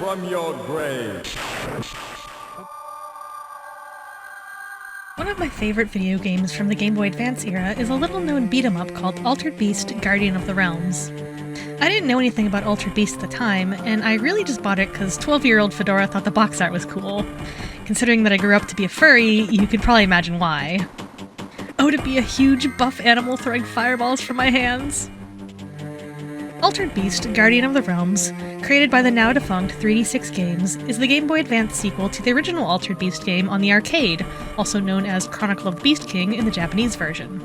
from your grave. One of my favorite video games from the Game Boy Advance era is a little-known beat-em-up called Altered Beast: Guardian of the Realms. I didn't know anything about Altered Beast at the time, and I really just bought it because 12-year-old Fedora thought the box art was cool. Considering that I grew up to be a furry, you could probably imagine why. Oh, to be a huge buff animal throwing fireballs from my hands! Altered Beast: Guardian of the Realms, created by the now-defunct 3D6 Games, is the Game Boy Advance sequel to the original Altered Beast game on the arcade, also known as Chronicle of the Beast King in the Japanese version.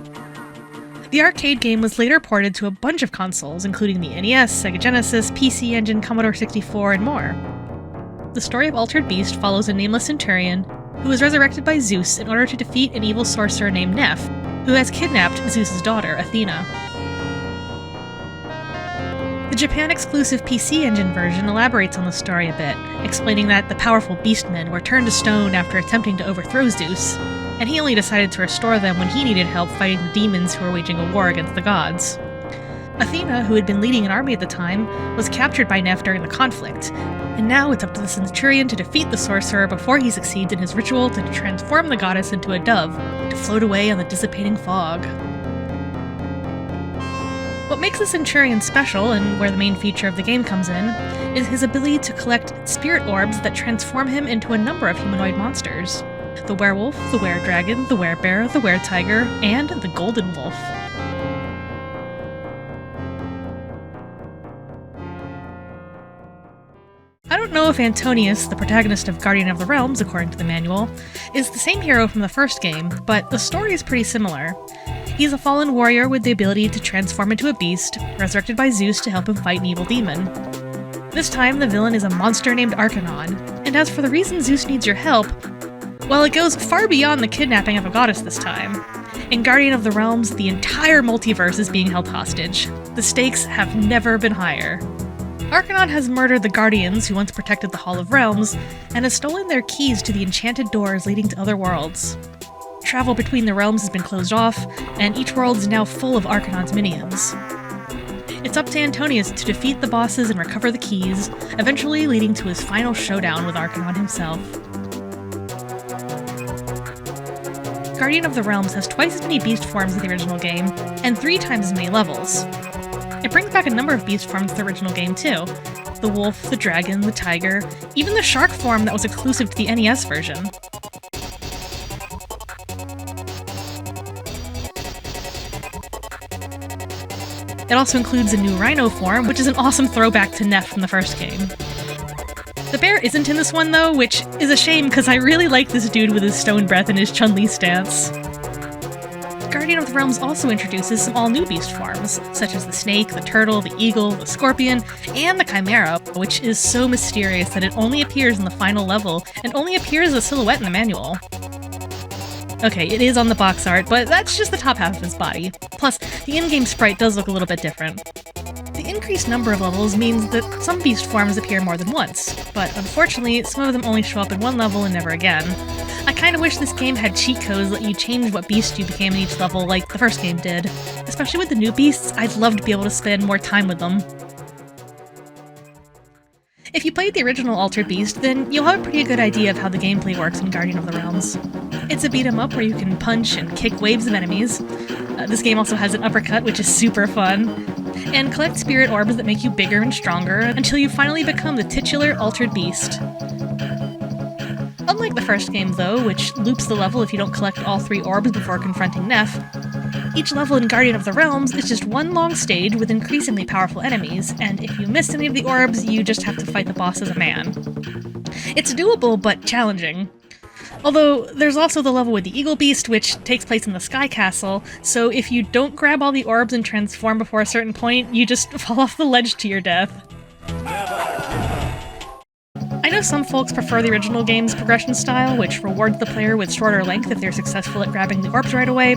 The arcade game was later ported to a bunch of consoles, including the NES, Sega Genesis, PC Engine, Commodore 64, and more. The story of Altered Beast follows a nameless centurion who is resurrected by Zeus in order to defeat an evil sorcerer named Neph, who has kidnapped Zeus's daughter, Athena. The Japan-exclusive PC Engine version elaborates on the story a bit, explaining that the powerful beastmen were turned to stone after attempting to overthrow Zeus, and he only decided to restore them when he needed help fighting the demons who were waging a war against the gods. Athena, who had been leading an army at the time, was captured by Neph during the conflict, and now it's up to the Centurion to defeat the sorcerer before he succeeds in his ritual to transform the goddess into a dove, to float away on the dissipating fog. What makes the Centurion special, and where the main feature of the game comes in, is his ability to collect spirit orbs that transform him into a number of humanoid monsters. The werewolf, the were-dragon, the were-bear, the were-tiger, and the golden wolf. I don't know if Antonius, the protagonist of Guardian of the Realms according to the manual, is the same hero from the first game, but the story is pretty similar. He's a fallen warrior with the ability to transform into a beast, resurrected by Zeus to help him fight an evil demon. This time, the villain is a monster named Arcanon, and as for the reason Zeus needs your help, well, it goes far beyond the kidnapping of a goddess this time. In Guardian of the Realms, the entire multiverse is being held hostage. The stakes have never been higher. Arcanon has murdered the Guardians who once protected the Hall of Realms, and has stolen their keys to the enchanted doors leading to other worlds. Travel between the realms has been closed off, and each world is now full of Arcanon's minions. It's up to Antonius to defeat the bosses and recover the keys, eventually leading to his final showdown with Arcanon himself. Guardian of the Realms has twice as many beast forms as the original game, and 3 times as many levels. It brings back a number of beast forms to the original game too. The wolf, the dragon, the tiger, even the shark form that was exclusive to the NES version. It also includes a new rhino form, which is an awesome throwback to Neph from the first game. The bear isn't in this one though, which is a shame because I really like this dude with his stone breath and his Chun-Li stance. Guardian of the Realms also introduces some all-new beast forms, such as the snake, the turtle, the eagle, the scorpion, and the chimera, which is so mysterious that it only appears in the final level and only appears as a silhouette in the manual. Okay, it is on the box art, but that's just the top half of his body. Plus, the in-game sprite does look a little bit different. The increased number of levels means that some beast forms appear more than once, but unfortunately, some of them only show up in one level and never again. I kinda wish this game had cheat codes that let you change what beast you became in each level like the first game did. Especially with the new beasts, I'd love to be able to spend more time with them. If you played the original Altered Beast, then you'll have a pretty good idea of how the gameplay works in Guardian of the Realms. It's a beat-em-up where you can punch and kick waves of enemies. This game also has an uppercut, which is super fun, and collect spirit orbs that make you bigger and stronger until you finally become the titular Altered Beast. Unlike the first game, though, which loops the level if you don't collect all 3 orbs before confronting Neph, each level in Guardian of the Realms is just one long stage with increasingly powerful enemies, and if you miss any of the orbs, you just have to fight the boss as a man. It's doable, but challenging. Although, there's also the level with the Eagle Beast, which takes place in the Sky Castle, so if you don't grab all the orbs and transform before a certain point, you just fall off the ledge to your death. I know some folks prefer the original game's progression style, which rewards the player with shorter length if they're successful at grabbing the orbs right away,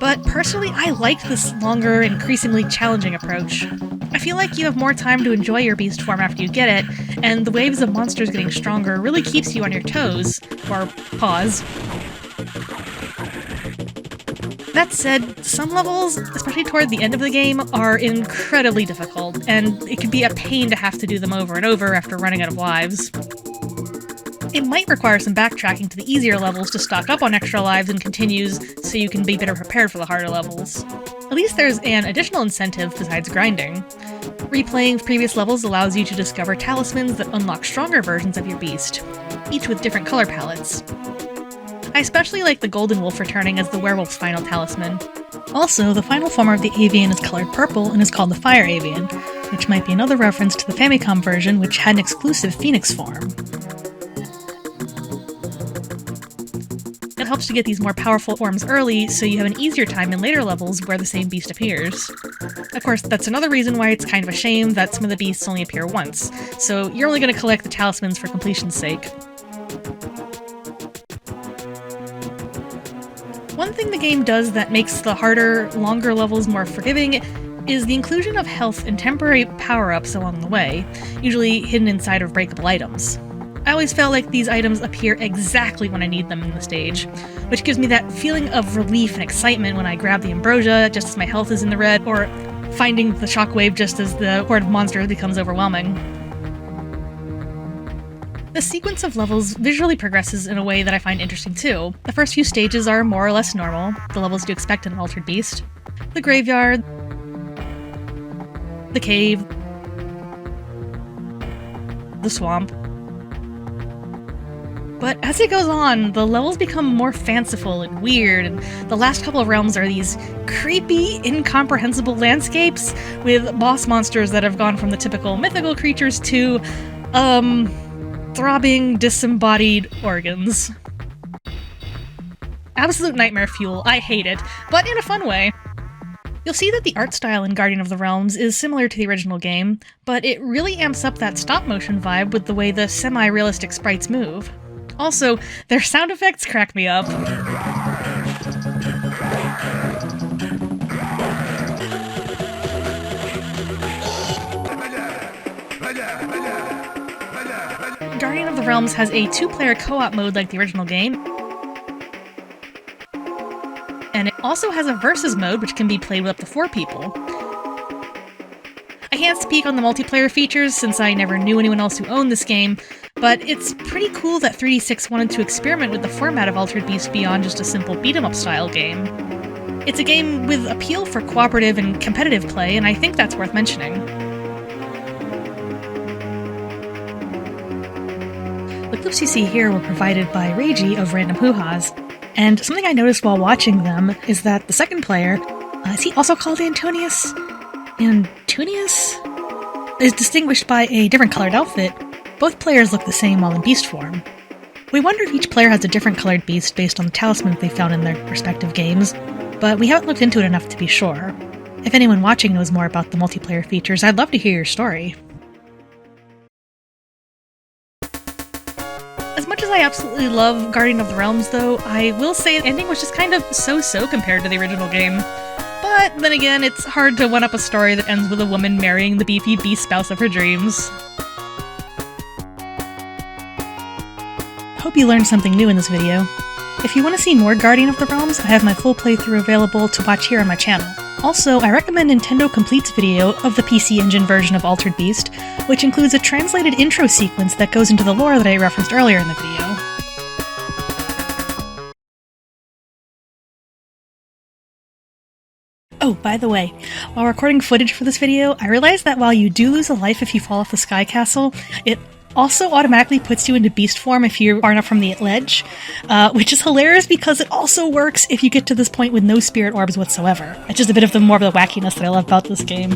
but personally I like this longer, increasingly challenging approach. I feel like you have more time to enjoy your beast form after you get it, and the waves of monsters getting stronger really keeps you on your toes, or paws. That said, some levels, especially toward the end of the game, are incredibly difficult, and it can be a pain to have to do them over and over after running out of lives. It might require some backtracking to the easier levels to stock up on extra lives and continues so you can be better prepared for the harder levels. At least there's an additional incentive besides grinding. Replaying previous levels allows you to discover talismans that unlock stronger versions of your beast, each with different color palettes. I especially like the Golden Wolf returning as the werewolf's final talisman. Also, the final form of the avian is colored purple and is called the Fire Avian, which might be another reference to the Famicom version, which had an exclusive Phoenix form. It helps to get these more powerful forms early, so you have an easier time in later levels where the same beast appears. Of course, that's another reason why it's kind of a shame that some of the beasts only appear once, so you're only going to collect the talismans for completion's sake. One thing the game does that makes the harder, longer levels more forgiving is the inclusion of health and temporary power-ups along the way, usually hidden inside of breakable items. I always felt like these items appear exactly when I need them in the stage, which gives me that feeling of relief and excitement when I grab the ambrosia just as my health is in the red, or finding the shockwave just as the horde of monsters becomes overwhelming. The sequence of levels visually progresses in a way that I find interesting too. The first few stages are more or less normal, the levels you expect in an Altered Beast. The graveyard, the cave, the swamp. But as it goes on, the levels become more fanciful and weird, and the last couple of realms are these creepy, incomprehensible landscapes with boss monsters that have gone from the typical mythical creatures to, throbbing, disembodied organs. Absolute nightmare fuel. I hate it, but in a fun way. You'll see that the art style in Guardian of the Realms is similar to the original game, but it really amps up that stop-motion vibe with the way the semi-realistic sprites move. Also, their sound effects crack me up. Guardian of the Realms has a 2-player co-op mode like the original game, and it also has a versus mode which can be played with up to 4 people. I can't speak on the multiplayer features since I never knew anyone else who owned this game, but it's pretty cool that 3D6 wanted to experiment with the format of Altered Beast beyond just a simple beat-em-up style game. It's a game with appeal for cooperative and competitive play, and I think that's worth mentioning. The clips you see here were provided by Reiji of Random Hoo-Ha's, and something I noticed while watching them is that the second player, is he also called Antonius? Antonius? Is distinguished by a different colored outfit. Both players look the same while in beast form. We wonder if each player has a different colored beast based on the talismans they found in their respective games, but we haven't looked into it enough to be sure. If anyone watching knows more about the multiplayer features, I'd love to hear your story. As much as I absolutely love Guardian of the Realms though, I will say the ending was just kind of so-so compared to the original game. But then again, it's hard to one-up a story that ends with a woman marrying the beefy beast spouse of her dreams. Hope you learned something new in this video. If you want to see more Guardian of the Realms, I have my full playthrough available to watch here on my channel. Also, I recommend Nintendo Complete's video of the PC Engine version of Altered Beast, which includes a translated intro sequence that goes into the lore that I referenced earlier in the video. Oh, by the way, while recording footage for this video, I realized that while you do lose a life if you fall off the Sky Castle, it also automatically puts you into beast form if you're far enough from the ledge, which is hilarious because it also works if you get to this point with no spirit orbs whatsoever. It's just a bit of more of the wackiness that I love about this game.